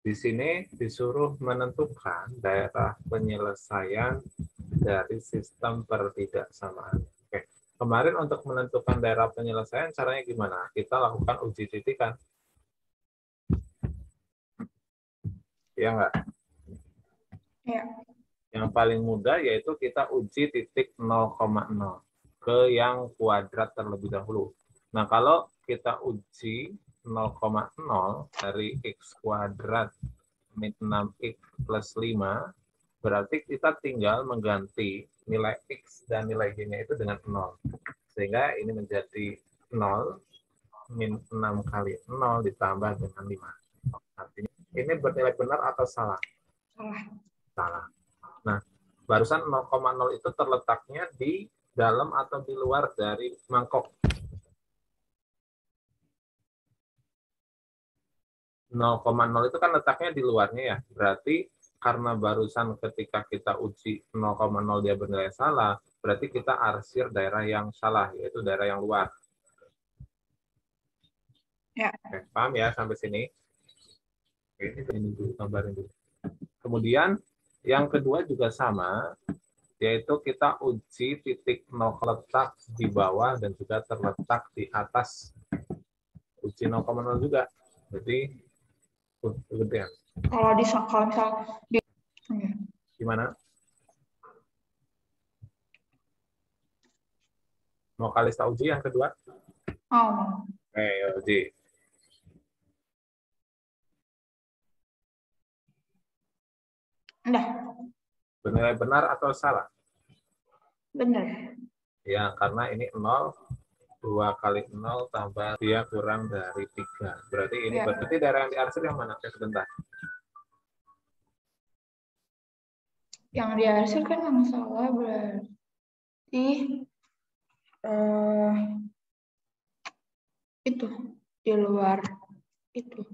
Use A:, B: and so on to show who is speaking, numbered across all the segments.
A: Di sini disuruh menentukan daerah penyelesaian dari sistem pertidaksamaan. Oke. Kemarin untuk menentukan daerah penyelesaian caranya gimana? Kita lakukan uji titikan. Ya enggak?
B: Ya.
A: Yang paling mudah yaitu kita uji titik 0,0 ke yang kuadrat terlebih dahulu. Nah, kalau kita uji 0,0 dari x kuadrat min 6x plus 5, berarti kita tinggal mengganti nilai x dan nilai y-nya itu dengan 0. Sehingga ini menjadi 0 min 6 kali 0 ditambah dengan 5. Artinya ini bernilai benar atau salah?
B: Salah.
A: Salah. Nah, barusan 0,0 itu terletaknya di dalam atau di luar dari mangkok? 0,0 itu kan letaknya di luarnya ya. Berarti karena barusan ketika kita uji 0,0 dia bernilai salah, berarti kita arsir daerah yang salah, yaitu daerah yang luar.
B: Ya.
A: Oke, paham ya sampai sini? Oke, ini dulu, gambarin dulu. Kemudian yang kedua juga sama, yaitu kita uji titik 0 terletak di bawah dan juga terletak di atas. Uji 0,0 juga. Jadi, kegedean.
B: Kalau misal di
A: Gimana? Mau kali uji yang kedua?
B: Oh.
A: Oke, uji.
B: Udah.
A: Bernilai benar atau salah?
B: Benar.
A: Ya, karena ini 0, 2 kali 0 tambah dia kurang dari 3. Berarti ini
B: Ya.
A: berarti daerah yang diarsir yang mana? Sebentar.
B: Yang dihasilkan yang salah berarti itu di luar itu.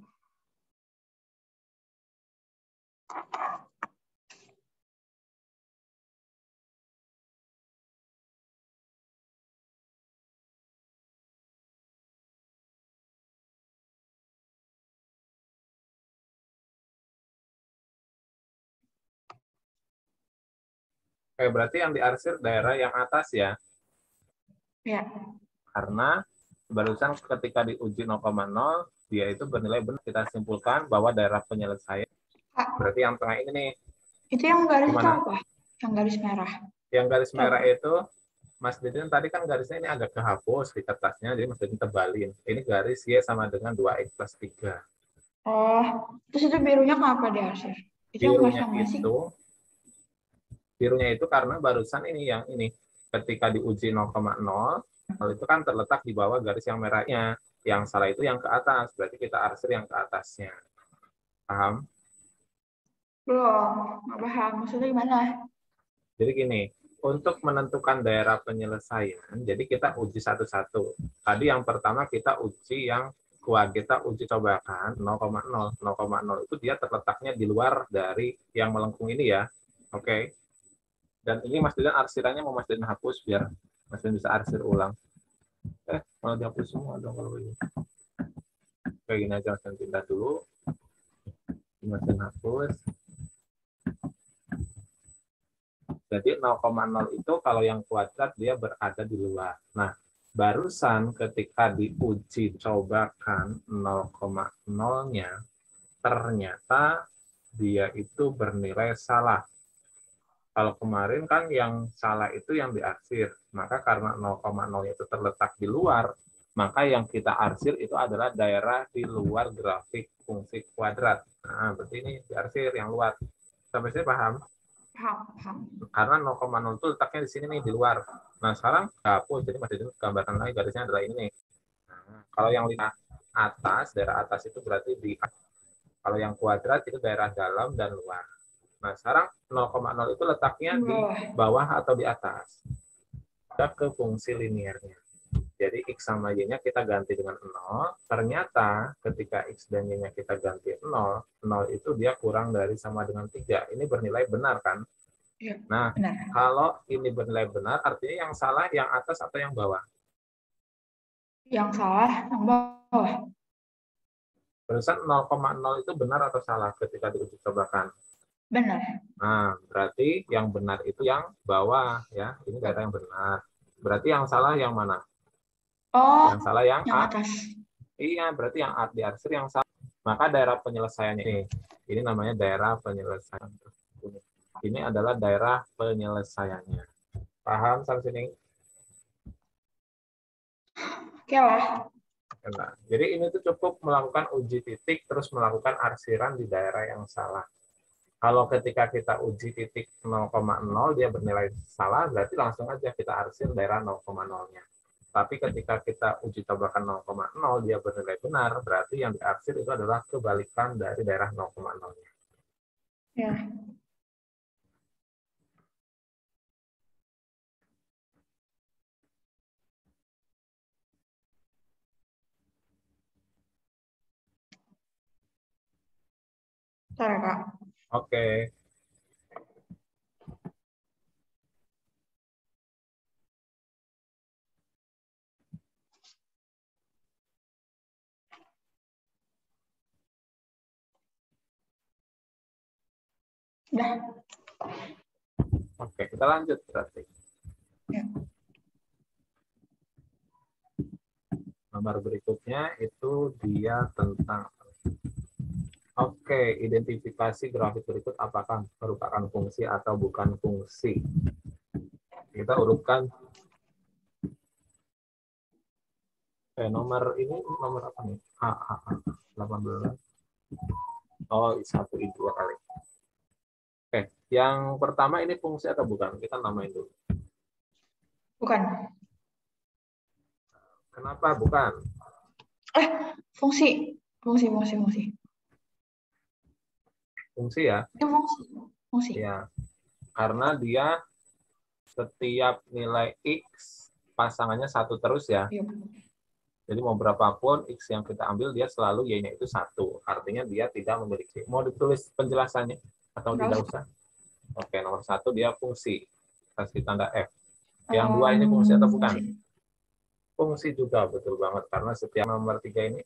A: Oke, berarti yang diarsir daerah yang atas ya.
B: Ya.
A: Karena barusan ketika diuji 0,0, dia itu bernilai benar. Kita simpulkan bahwa daerah penyelesaian,
B: Kak,
A: berarti yang tengah ini nih.
B: itu yang garis itu
A: Gimana?
B: apa? Yang garis merah.
A: Yang garis merah
B: Coba.
A: itu, Mas Didin tadi kan garisnya ini agak kehapus di kertasnya, jadi Mas Didin tebalin. Ini garis Y sama dengan 2X plus 3.
B: Oh, terus itu birunya kenapa dihasil? Itu yang nggak
A: Birunya
B: sama sih.
A: Birunya itu karena barusan ini yang ini. Ketika diuji 0,0, itu kan terletak di bawah garis yang merahnya. Yang salah itu yang ke atas, berarti kita arsir yang ke atasnya. Paham?
B: Belum, nggak paham. Maksudnya gimana?
A: Jadi gini, untuk menentukan daerah penyelesaian, jadi kita uji satu-satu. Tadi yang pertama kita uji yang kita uji cobakan 0,0. 0,0 itu dia terletaknya di luar dari yang melengkung ini ya. Oke. Dan ini Mas Didan arsirannya mau Mas Didan hapus biar Mas Didan bisa arsir ulang. Malah dihapus semua dong kalau ini. Kayak gini aja Mas Didan pindah dulu. Mas Didan hapus. Jadi 0,0 itu kalau yang kuadrat dia berada di luar. Nah, barusan ketika diuji cobakan 0,0-nya, ternyata dia itu bernilai salah. Kalau kemarin kan yang salah itu yang diarsir. Maka karena 0,0 itu terletak di luar, maka yang kita arsir itu adalah daerah di luar grafik fungsi kuadrat. Nah, berarti ini diarsir yang luar. Sampai sini paham?
B: Paham.
A: Karena 0,0 itu letaknya di sini nih, di luar. Nah, sekarang hapus. Jadi masih gambarkan lagi garisnya adalah ini nih. Nah, kalau yang di atas, daerah atas itu berarti di kalau yang kuadrat itu daerah dalam dan luar. Nah, sekarang 0,0 itu letaknya di bawah atau di atas. Kita ke fungsi linearnya. Jadi X sama Y-nya kita ganti dengan 0. Ternyata ketika X dan Y-nya kita ganti 0, 0 itu dia kurang dari sama dengan 3. Ini bernilai benar kan?
B: Ya,
A: Nah,
B: benar.
A: kalau ini bernilai benar, artinya yang salah yang atas atau yang bawah?
B: Yang salah, yang bawah.
A: Barusan 0,0 itu benar atau salah ketika diuji cobakan?
B: Benar.
A: Nah, berarti yang benar itu yang bawah ya. Ini daerah yang benar. Berarti yang salah yang mana?
B: Oh,
A: Yang salah yang
B: yang
A: A.
B: atas.
A: Iya, berarti yang A di arsir yang salah. Maka daerah penyelesaiannya ini namanya daerah penyelesaian. Ini adalah daerah penyelesaiannya. Paham sampai sini?
B: Oke lah.
A: Nah, jadi ini tuh cukup melakukan uji titik terus melakukan arsiran di daerah yang salah. Kalau ketika kita uji titik 0,0 dia bernilai salah, berarti langsung aja kita arsir daerah 0,0-nya. Tapi ketika kita uji cobakan 0,0 dia bernilai benar, berarti yang diarsir itu adalah kebalikan dari daerah 0,0-nya.
B: Ya. Ntar ya, Kak.
A: Oke,
B: Udah.
A: oke, kita lanjut berarti.
B: Ya.
A: Nomor berikutnya itu dia tentang oke, identifikasi grafik berikut apakah merupakan fungsi atau bukan fungsi. Kita urutkan nomor ini nomor apa nih? A, 18. Oh, satu I dua kali. Oke, yang pertama ini fungsi atau bukan? Kita namain dulu.
B: Bukan.
A: Kenapa bukan?
B: Fungsi. Fungsi, fungsi, fungsi.
A: Fungsi ya?
B: Itu fungsi. Fungsi.
A: Ya, karena dia setiap nilai X pasangannya satu terus ya.
B: Iya.
A: Jadi mau berapapun X yang kita ambil, dia selalu Y-nya itu satu. Artinya dia tidak memiliki. Mau ditulis penjelasannya atau
B: Nggak
A: tidak
B: usah.
A: usah? Oke, nomor satu dia fungsi. Kasih tanda F. Yang dua ini fungsi atau bukan?
B: Fungsi.
A: Fungsi juga, betul banget. Karena setiap nomor tiga ini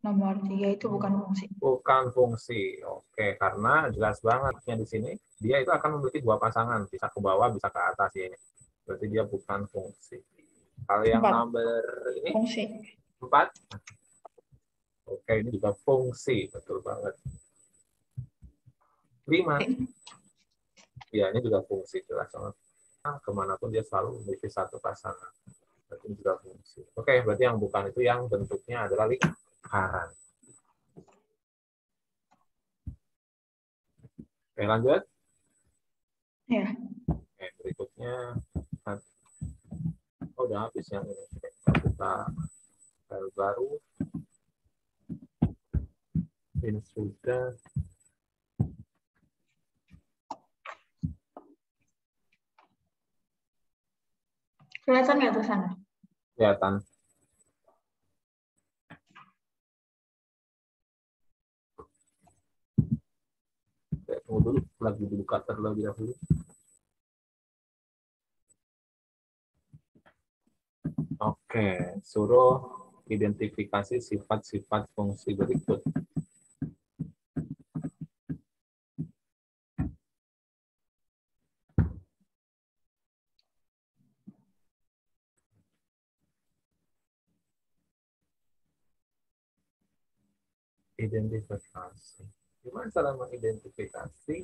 B: Nomor 3 itu bukan fungsi.
A: bukan fungsi. Oke, karena jelas bangetnya di sini, dia itu akan memiliki dua pasangan. Bisa ke bawah, bisa ke atas ya. Berarti dia bukan fungsi. Kalau yang
B: 4.
A: nomor ini,
B: Fungsi.
A: 4. Oke, ini juga fungsi. Betul banget. 5. Ya, ini juga fungsi. Jelas banget. Kemanapun dia selalu memiliki satu pasangan. Berarti ini juga fungsi. Oke, berarti yang bukan itu yang bentuknya adalah lingkaran. Oke, lanjut.
B: Ya.
A: Oke, berikutnya. Oh, udah habis yang ini. Kita file baru. Ini sudah.
B: Kelihatan nggak tuh sana?
A: Kelihatan. Tunggu dulu, lagi dibuka terlebih dahulu. Oke, suruh identifikasi sifat-sifat fungsi berikut. Identifikasi. Gimana cara mengidentifikasi?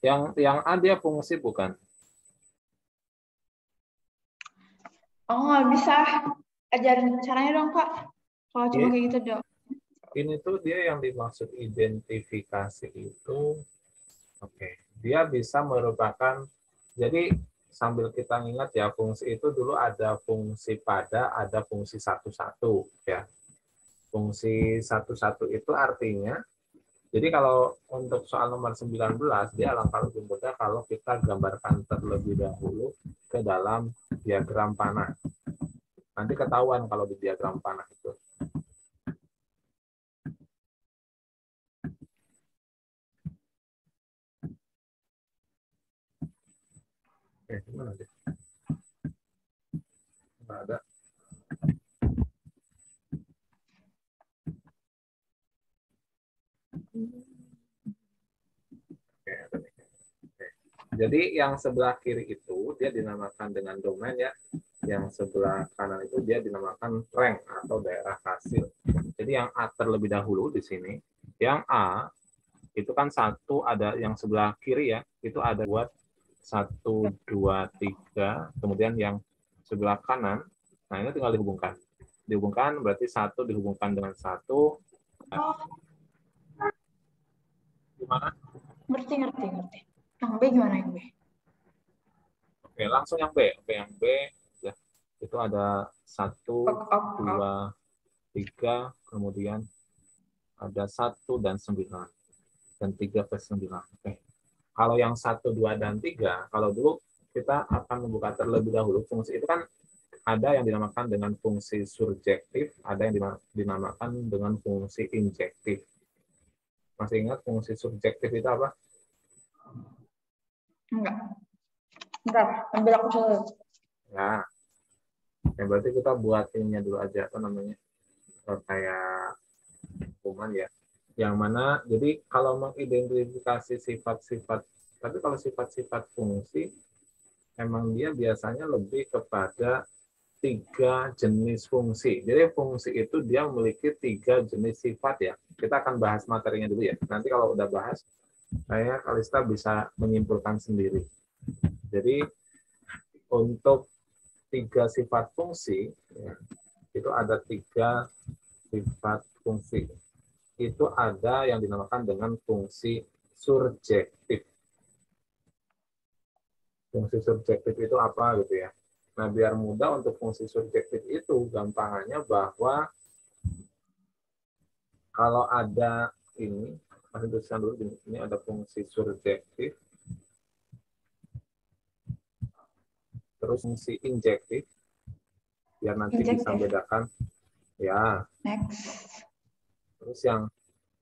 A: Yang A dia fungsi bukan?
B: Oh, nggak bisa. Ajarin caranya dong, Kak. Kalau cuma kayak gitu dong.
A: Ini tuh dia yang dimaksud identifikasi itu, oke, dia bisa merupakan, jadi sambil kita ingat ya, fungsi itu dulu ada fungsi pada, ada fungsi satu-satu ya. Fungsi satu-satu itu artinya, jadi kalau untuk soal nomor 19, dia alangkah lebih mudah kalau kita gambarkan terlebih dahulu ke dalam diagram panah. Nanti ketahuan kalau di diagram panah itu. Gimana deh? Nggak ada. Jadi yang sebelah kiri itu dia dinamakan dengan domain ya. Yang sebelah kanan itu dia dinamakan rank atau daerah hasil. Jadi yang A terlebih dahulu di sini. Yang A itu kan satu ada yang sebelah kiri ya. Itu ada buat 1, 2, 3. Kemudian yang sebelah kanan, nah ini tinggal dihubungkan. Dihubungkan berarti 1 dihubungkan dengan 1. Gimana?
B: Ngerti. Yang B gimana yang B?
A: Oke, langsung yang B. Oke, yang B ya. Itu ada 1, 2, 3, kemudian ada 1 dan 9. Dan 3 ke 9. Oke. Kalau yang 1, 2, dan 3, kalau dulu kita akan membuka terlebih dahulu fungsi itu kan ada yang dinamakan dengan fungsi surjektif, ada yang dinamakan dengan fungsi injektif. Masih ingat fungsi surjektif itu apa?
B: Enggak. Bentar, ambil aku dulu.
A: Ya, berarti kita buat ininya dulu aja, apa namanya? Kayak hukuman ya. Yang mana, jadi kalau mengidentifikasi sifat-sifat, tapi kalau sifat-sifat fungsi, emang dia biasanya lebih kepada 3 jenis fungsi. Jadi fungsi itu dia memiliki 3 jenis sifat ya. Kita akan bahas materinya dulu ya. Nanti kalau udah bahas, saya Kalista bisa menyimpulkan sendiri. Jadi untuk 3 sifat fungsi, ya, itu ada 3 sifat fungsi. Itu ada yang dinamakan dengan fungsi surjektif. Fungsi surjektif itu apa gitu ya. Nah, biar mudah untuk fungsi surjektif itu, gampangannya bahwa kalau ada ini, masih tulisan dulu, ini ada fungsi surjektif, terus fungsi injektif, biar nanti bisa bedakan. Ya.
B: Next.
A: Terus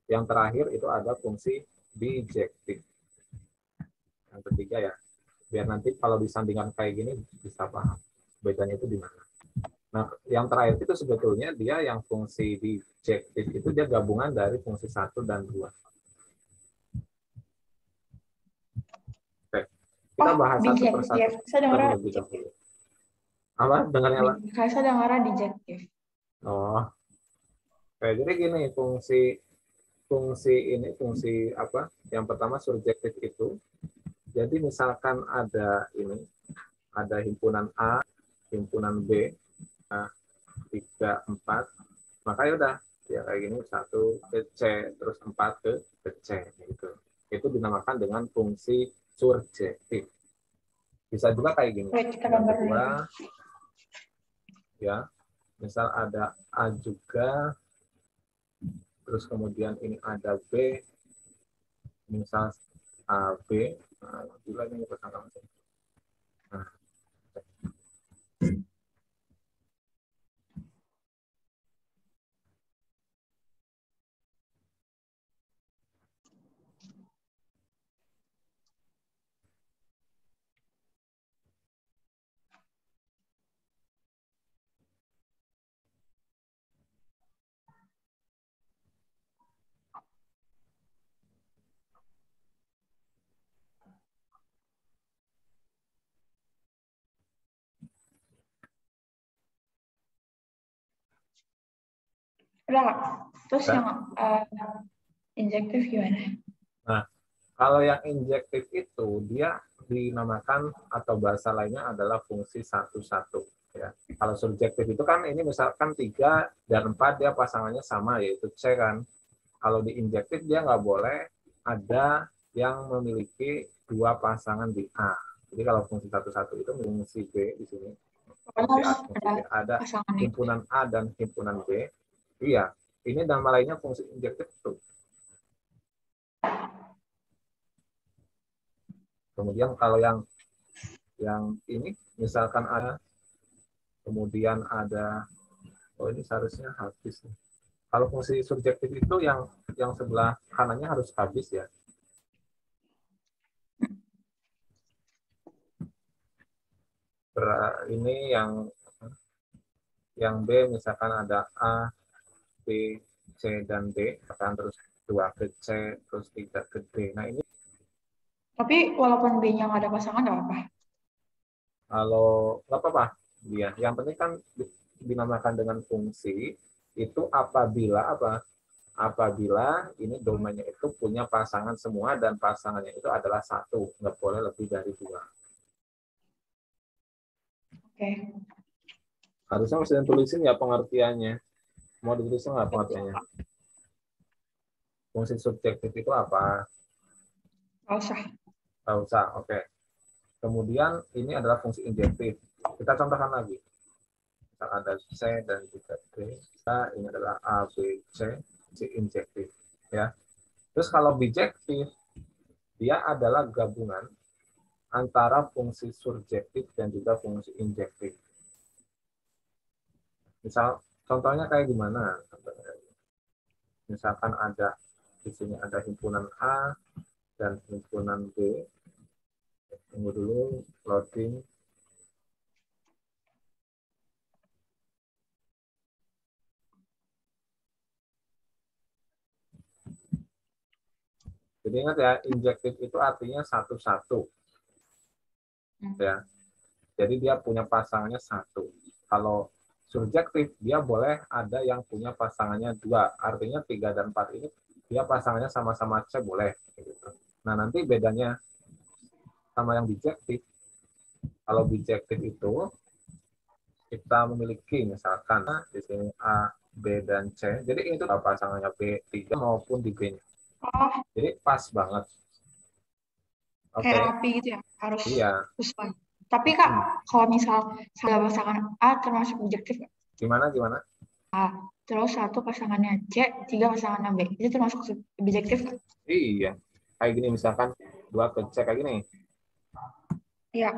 A: yang terakhir itu ada fungsi bijektif. Yang ketiga ya, biar nanti kalau disandingkan kayak gini bisa paham bedanya itu di mana. Nah, yang terakhir itu sebetulnya dia yang fungsi bijektif itu dia gabungan dari fungsi 1 dan 2. Oke, kita bahas satu persatu terlebih dahulu. Apa? Dengarnya apa?
B: Saya dengar dijektif.
A: Oh, oke, jadi gini fungsi ini fungsi apa? Yang pertama surjektif itu. Jadi misalkan ada ini, ada himpunan A, himpunan B, 3, 4, maka ya udah ya kayak gini 1 ke C terus 4 ke C gitu. Itu dinamakan dengan fungsi surjektif. Bisa juga kayak gini. Yang kedua ya, misal ada A juga, terus kemudian ini ada B, misal A B, nah, juga ini persangka macam. Nah,
B: Udah, terus yang injektif gimana?
A: nah, kalau yang injektif itu dia dinamakan atau bahasa lainnya adalah fungsi 1-1 ya. Kalau subjektif itu kan ini misalkan 3 dan 4 dia pasangannya sama yaitu C kan. Kalau di injektif dia nggak boleh ada yang memiliki 2 pasangan di A. Jadi kalau fungsi 1-1 itu fungsi B di sini. Fungsi A, fungsi B. Ada himpunan A dan himpunan B. Iya, ini nama lainnya fungsi injektif itu. Kemudian kalau yang ini misalkan ada, kemudian ada, oh ini seharusnya habis. Kalau fungsi subjektif itu yang sebelah kanannya harus habis ya. Ini yang B misalkan ada A, B, C dan D, akan terus 2 ke C, terus 3 ke D. Nah ini
B: Tapi walaupun B-nya nggak ada pasangan nggak apa-apa.
A: Kalau nggak apa-apa, dia. Yang penting kan dinamakan dengan fungsi itu apabila apa? Apabila ini domainnya itu punya pasangan semua dan pasangannya itu adalah satu, nggak boleh lebih dari dua.
B: Oke.
A: Harusnya mesti ditulisin ya pengertiannya. Mau ditulisin nggak pengertiannya? Fungsi subjektif itu apa?
B: Nggak usah.
A: Nggak usah, oke. Kemudian ini adalah fungsi injektif. Kita contohkan lagi. Misal ada C dan juga D. Ini adalah A, B, C, fungsi injektif. Ya. Terus kalau bijektif, dia adalah gabungan antara fungsi surjektif dan juga fungsi injektif. Misal, contohnya kayak gimana? Misalkan ada di sini ada himpunan A dan himpunan B. Tunggu dulu, loading. Jadi ingat ya, injektif itu artinya satu-satu. Ya. Jadi dia punya pasangannya satu. Kalau surjektif, dia boleh ada yang punya pasangannya dua. Artinya 3 dan 4 ini dia pasangannya sama-sama C boleh. Gitu. Nah, nanti bedanya sama yang bijektif. Kalau bijektif itu, kita memiliki misalkan di sini A, B, dan C. Jadi itu pasangannya B3 maupun di B-nya.
B: Oh,
A: Jadi pas banget.
B: kayak
A: Oke.
B: rapi gitu ya. Harus
A: Iya.
B: sesuai. Tapi Kak, kalau misal salah pasangan A termasuk objektif nggak?
A: Gimana?
B: A, terus satu pasangannya C, tiga pasangannya B. Itu termasuk objektif nggak?
A: Iya. Kayak gini misalkan 2 ke C kayak gini.
B: Iya.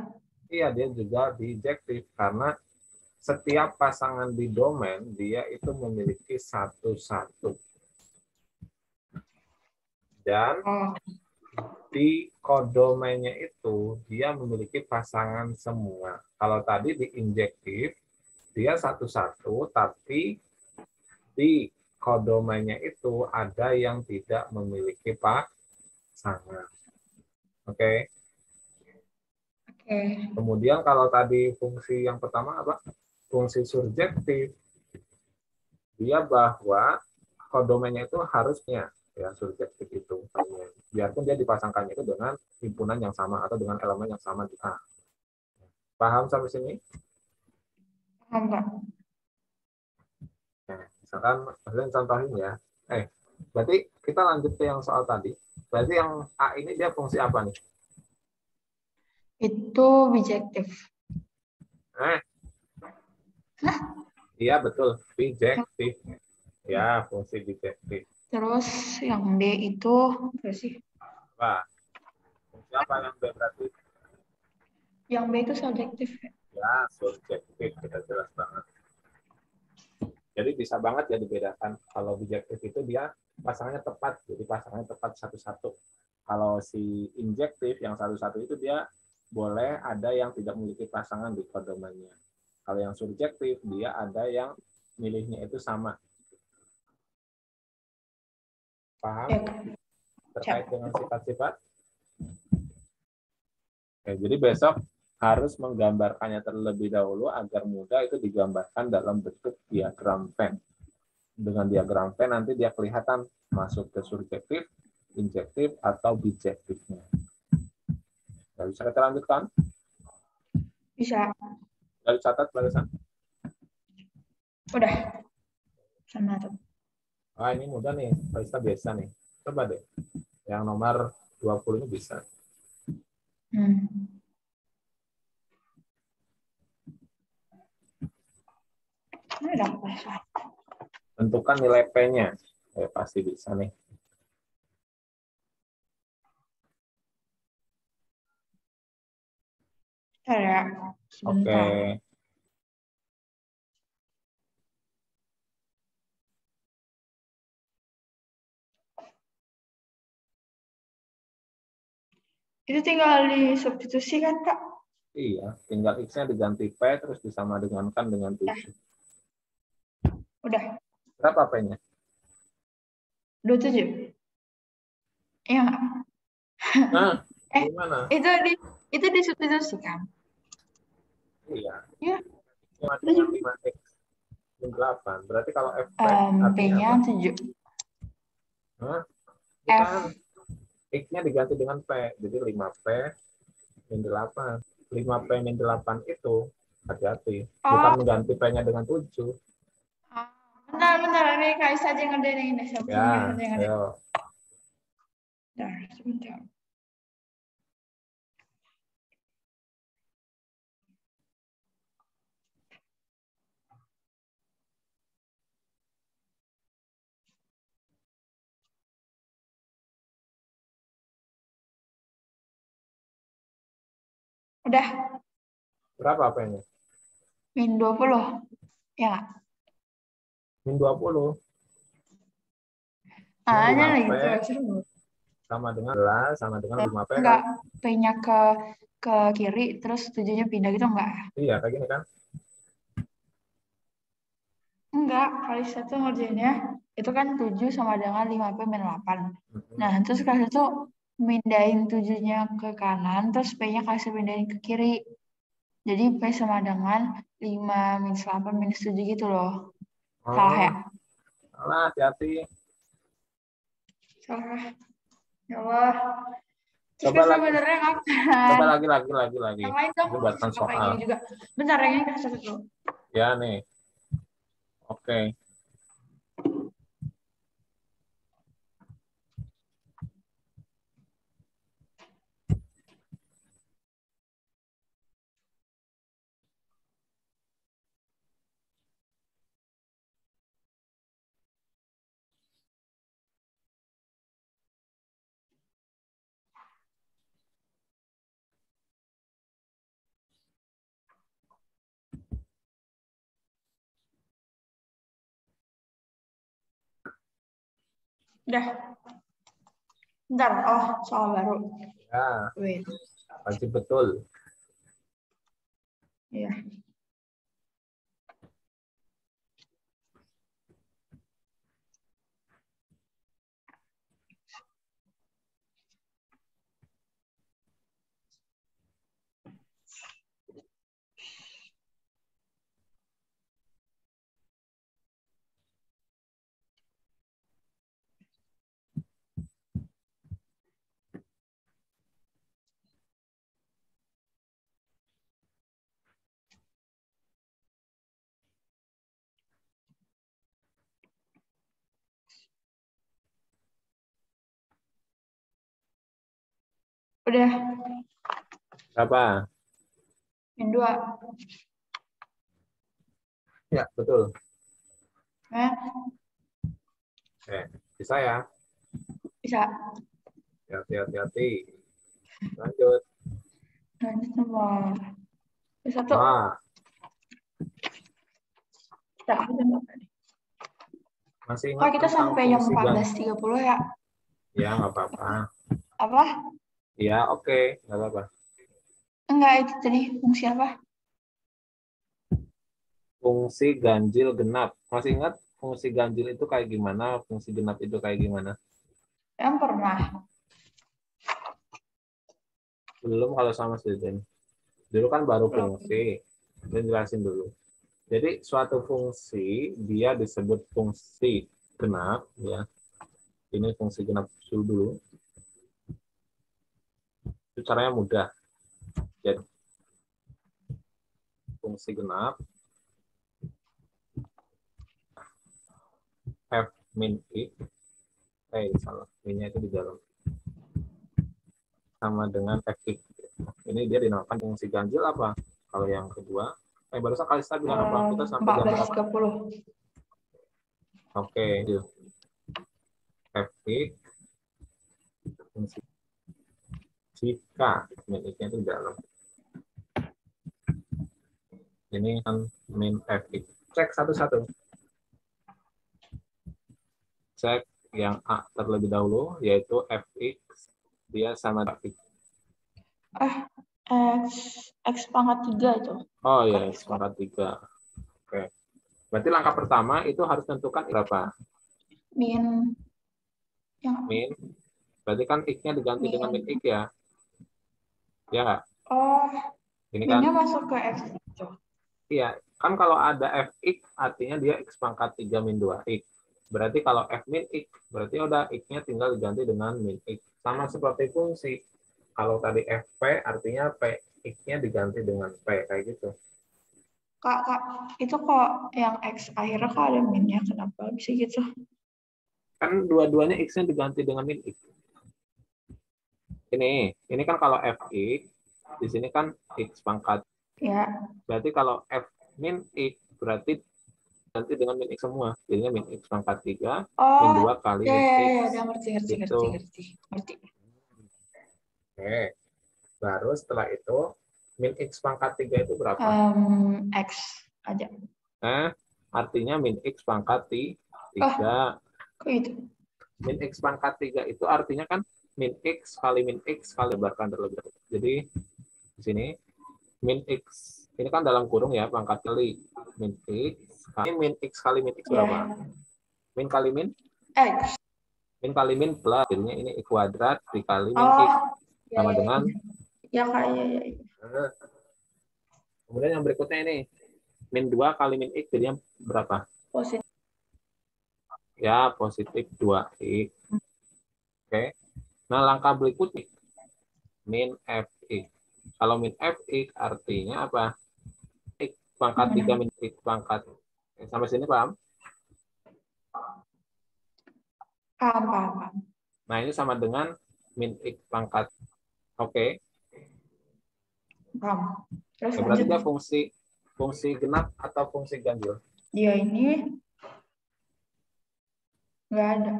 A: Iya, dia juga bijektif karena setiap pasangan di domain dia itu memiliki satu-satu. Dan
B: Oh,
A: di kodomainnya itu dia memiliki pasangan semua. Kalau tadi di injektif dia satu-satu, tapi di kodomainnya itu ada yang tidak memiliki pasangan. Oke.
B: oke.
A: Kemudian kalau tadi fungsi yang pertama apa? Fungsi surjektif, dia bahwa kodomennya itu harusnya ya surjektif itu. Biarpun dia dipasangkannya itu dengan himpunan yang sama atau dengan elemen yang sama di A. Paham sampai sini?
B: Paham Kak.
A: Nah, misalkan kalian contohin ya. Berarti kita lanjut ke yang soal tadi. Berarti yang A ini dia fungsi apa nih?
B: Itu bijektif.
A: Eh,
B: Hah?
A: iya betul, bijektif. Ya, fungsi bijektif.
B: Terus yang B itu apa sih?
A: Wah, fungsi apa yang B berarti?
B: Yang B itu subjektif.
A: Ya, subjektif, kita jelas banget. Jadi bisa banget ya dibedakan. Kalau bijektif itu dia pasangannya tepat, jadi pasangannya tepat satu-satu. Kalau si injektif yang satu-satu itu dia boleh ada yang tidak memiliki pasangan di kodomannya. Kalau yang subjektif dia ada yang milihnya itu sama. Paham?
B: Ya,
A: Terkait dengan sifat-sifat. Jadi besok harus menggambarkannya terlebih dahulu agar mudah itu digambarkan dalam bentuk diagram Venn. Dengan diagram Venn nanti dia kelihatan masuk ke subjektif, injektif, atau bijektifnya. Nah, bisa kita lanjutkan?
B: bisa.
A: Dari catat barisan.
B: Udah. Sama tuh.
A: Ini mudah nih, Barista biasa nih. Coba deh. Yang nomor 20 ini bisa.
B: Ini udah bisa.
A: Tentukan nilai P-nya. Pasti bisa nih.
B: Ya, sebentar.
A: Oke.
B: Itu tinggal disubstitusi kan, Kak?
A: Iya, tinggal X-nya diganti P, terus disama dengankan dengan 7.
B: Udah.
A: Berapa P-nya?
B: 27. Iya nggak?
A: Nah, Gimana?
B: Itu disubstitusikan.
A: Iya.
B: Ya.
A: Sama dengan 5x min 8. Berarti kalau f artinya
B: P-nya
A: apa?
B: 7.
A: Hah?
B: F.
A: Bukan. X-nya diganti dengan P. Jadi 5P min 8. 5P min 8 itu, hati-hati. Bukan
B: Oh,
A: mengganti P-nya dengan 7.
B: bentar. Ini Kak Isa aja yang ngerjain ini. Siapa
A: Ya,
B: Kak Isa aja yang ngerjain.
A: ayo.
B: Bentar, sebentar. Udah,
A: Berapa P-nya?
B: min 20. Ya nggak?
A: Min 20. Ini
B: Hanya
A: 5P
B: gitu. Seru.
A: sama dengan 11 sama dengan 5P kan?
B: Enggak, P-nya ke kiri, terus 7-nya pindah gitu enggak?
A: Iya, kayak gini kan?
B: Enggak, kali satu ngerjainnya itu kan 7 sama dengan 5P min 8. Nah, terus kali satu mindahin 7-nya ke kanan, terus P-nya kasih pindahin ke kiri. Jadi P sama dengan 5 min 8 minus 7 gitu loh. Salah ya?
A: Oh, salah, hati-hati.
B: Salah. Ya Allah. Terus
A: Coba
B: kan
A: lagi.
B: sebenarnya
A: Coba
B: akan.
A: lagi.
B: Yang lain dong,
A: Ini buatkan
B: apa yang
A: soal.
B: ini juga. Bentar, yang ini kasih dulu.
A: Ya nih. Oke.
B: Udah. Bentar, oh soal baru.
A: Ya,
B: Wait.
A: wajib betul.
B: Iya. Udah.
A: Berapa?
B: Min 2.
A: Ya, betul.
B: Eh,
A: Bisa ya?
B: bisa.
A: Hati-hati. Lanjut.
B: Lanjut nomor. Satu.
A: Wah,
B: Udah.
A: masih
B: Kok
A: ingat
B: kita
A: tentang
B: sampai jam
A: fungsi
B: 14.30 ya?
A: Ya, nggak apa-apa.
B: Apa?
A: Ya, oke. Nggak apa-apa.
B: Enggak, itu tadi fungsi apa?
A: Fungsi ganjil genap. Masih ingat fungsi ganjil itu kayak gimana? Fungsi genap itu kayak gimana?
B: Yang pernah.
A: Belum kalau sama student. Dulu kan baru
B: Belum.
A: fungsi. Dan jelasin dulu. Jadi suatu fungsi dia disebut fungsi genap, ya. Ini fungsi genap dulu. Itu caranya mudah. Jadi fungsi genap f min x, salah, minnya itu di dalam, sama dengan fx. Ini dia dinamakan fungsi ganjil apa? Kalau yang kedua, barusan Kalista bilang apa? Kita sampai jam berapa?
B: 14.30.
A: Oke, fx fungsi jika min x-nya itu di dalam. Ini kan min fx. Cek satu-satu. Cek yang A terlebih dahulu, yaitu fx dia sama fx.
B: X pangkat 3 itu.
A: Oh ya, X pangkat 3. Oke. Berarti langkah pertama itu harus tentukan berapa?
B: Min. Yang
A: Min. Berarti kan X-nya diganti dengan min X ya. Ya nggak?
B: Oh,
A: Ini kan,
B: minnya masuk ke X itu.
A: iya. Kan kalau ada fx, artinya dia x pangkat 3 min 2x. Berarti kalau f min x, berarti udah x-nya tinggal diganti dengan min x. Sama seperti fungsi. Kalau tadi fp, artinya p x-nya diganti dengan p. Kayak gitu.
B: Kak, itu kok yang X akhirnya kok ada minnya, kenapa bisa gitu?
A: Kan dua-duanya x-nya diganti dengan min x. Ini kan kalau fx, di sini kan x pangkat.
B: Ya.
A: Berarti kalau f min x, berarti ganti dengan min x semua. Jadinya min x pangkat 3, min
B: Oh,
A: 2 kali
B: ya,
A: min
B: ya,
A: x.
B: ya, udah ngerti, ngerti,
A: Gitu.
B: ngerti, ngerti, ngerti.
A: Oke. Baru setelah itu, min x pangkat 3 itu berapa?
B: X aja.
A: Artinya min x pangkat
B: Oh,
A: 3.
B: kok itu?
A: Min x pangkat 3 itu artinya kan min x kali min x kali lebarkan terlebih dahulu. Jadi di sini min x ini kan dalam kurung ya, pangkat kali min x kali min x berapa?
B: Ya,
A: Min kali min
B: X.
A: min plus, jadinya ini x kuadrat dikali min x
B: Oh, ya,
A: sama
B: ya,
A: dengan
B: ya. Ya, Kak, ya, ya, ya.
A: kemudian yang berikutnya ini min 2 kali min x jadinya berapa?
B: Positif.
A: Ya, positif 2x. Oke. Nah, langkah berikutnya min fx. Kalau min fx artinya apa? X pangkat 3 min x pangkat. Sampai sini paham?
B: Paham, paham, paham.
A: Nah, ini sama dengan min x pangkat. Oke.
B: Paham. Terus
A: Ya, berarti
B: lanjut.
A: dia fungsi genap atau fungsi ganjil.
B: Dia ini nggak ada.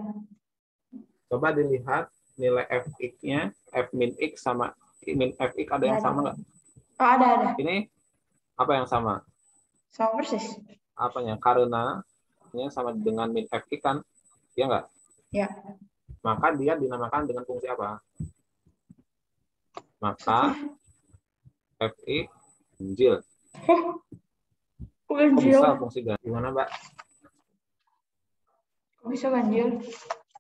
A: Coba dilihat nilai fx-nya, f min x sama min fx ada
B: Nggak
A: yang
B: ada.
A: sama nggak?
B: Oh, ada.
A: Ini apa yang sama?
B: Sama persis.
A: Apanya? Karena ini sama dengan min fx kan? Ya nggak?
B: Ya.
A: Maka dia dinamakan dengan fungsi apa? Maka
B: Maksudnya?
A: fx ganjil. Kok
B: Ganjil.
A: bisa fungsi ganjil? Gimana, Mbak?
B: Kok bisa ganjil?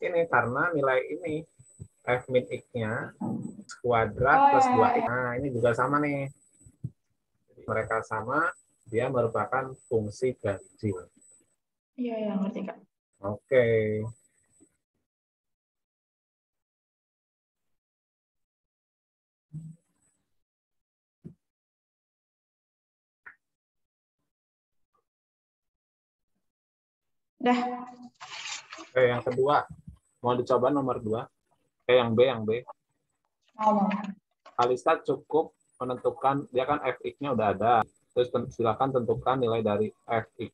A: Ini karena nilai ini f min x-nya kuadrat
B: Oh,
A: plus
B: ya, ya,
A: 2x.
B: ya.
A: Nah, ini juga sama nih. Jadi mereka sama, dia merupakan fungsi ganjil.
B: Iya, ya, ngerti, Kak.
A: Oke.
B: Dah.
A: Oke, yang kedua. Mau dicoba nomor 2? Yang B.
B: Mau.
A: Kalista cukup menentukan, dia kan fx-nya udah ada. Terus silakan tentukan nilai dari fx.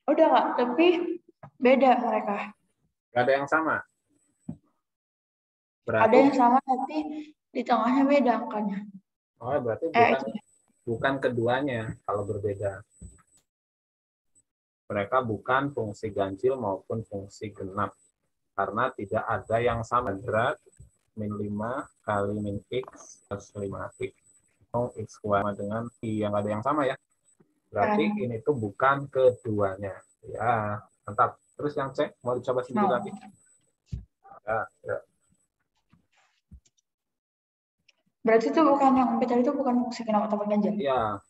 B: Udah, Kak. Tapi beda mereka.
A: Gak ada yang sama.
B: Ada
A: Berarti,
B: yang sama, tapi di tengahnya beda angkanya.
A: berarti bukan
B: Itu.
A: bukan keduanya kalau berbeda. Mereka bukan fungsi ganjil maupun fungsi genap. Karena tidak ada yang sama. Berat min 5 kali min X plus 5X. X sama dengan I yang ada yang sama ya. Berarti ini tuh bukan keduanya. Ya, mantap. Terus yang C, mau dicoba sendiri lagi? Ya.
B: Berarti itu bukan yang B tadi itu bukan fungsi genap atau ganjil?
A: Iya,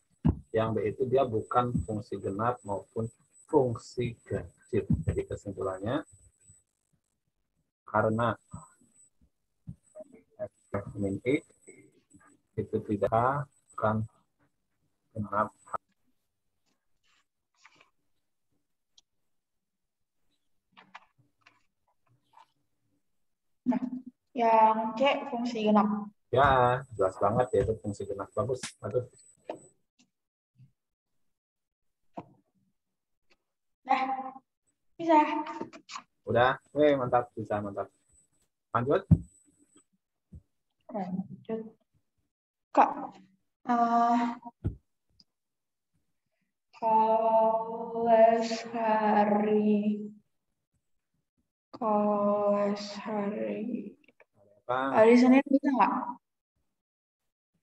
A: yang B itu dia bukan fungsi genap maupun fungsi ganjil. Jadi kesimpulannya, karena F min I itu tidak akan genap.
B: Nah, yang C fungsi genap.
A: Ya, jelas banget ya itu fungsi genap. Bagus. Aduh.
B: Nah, bisa.
A: Udah, mantap, bisa mantap. Lanjut.
B: Lanjut. Kak, koles hari Senin bisa nggak?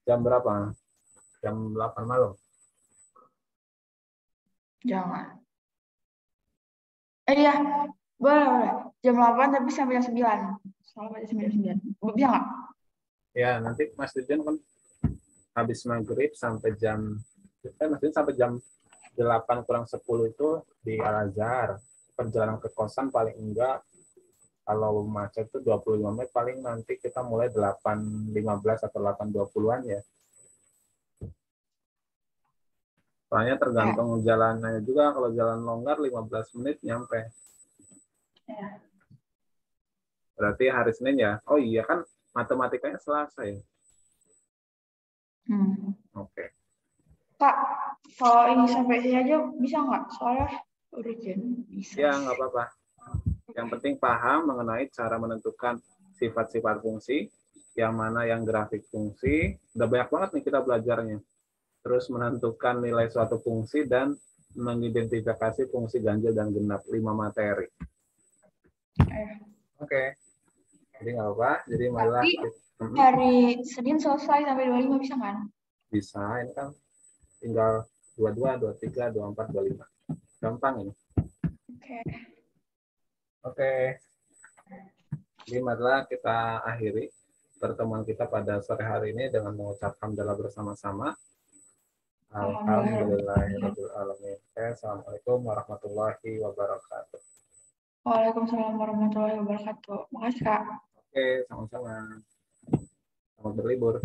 A: Jam berapa? Jam 8 malam.
B: Jangan. Iya, boleh. Jam 8 tapi sampai jam 9. Sampai jam 9. Bisa nggak?
A: Ya, nanti Mas Dirjen kan habis maghrib sampai jam maksudnya sampai jam 8 kurang 10 itu di Al-Azhar. Perjalanan ke kosan paling enggak kalau macet itu 25 menit, paling nanti kita mulai 8.15 atau 8.20-an ya. Soalnya tergantung jalannya juga, kalau jalan longgar 15 menit nyampe.
B: Ya.
A: Berarti hari Senin ya? Oh iya kan matematikanya Selasa ya? Oke.
B: Kak, kalau ini sampai sini aja bisa nggak? Soalnya urgent. Bisa.
A: Ya, nggak apa-apa. Yang penting paham mengenai cara menentukan sifat-sifat fungsi, yang mana yang grafik fungsi. Udah banyak banget nih kita belajarnya. Terus menentukan nilai suatu fungsi dan mengidentifikasi fungsi ganjil dan genap, 5 materi. Oke. Jadi nggak apa-apa. Jadi malah
B: hari Senin selesai sampai 25 bisa kan?
A: Bisa. Ini kan tinggal 22, 23, 24, 25. Gampang ini. Oke. Jadi marilah kita akhiri pertemuan kita pada sore hari ini dengan mengucap hamdalah bersama-sama. Alhamdulillahirrahmanirrahim. Assalamualaikum warahmatullahi wabarakatuh.
B: Waalaikumsalam warahmatullahi wabarakatuh. Makasih, Kak.
A: Oke, sama-sama. Selamat berlibur.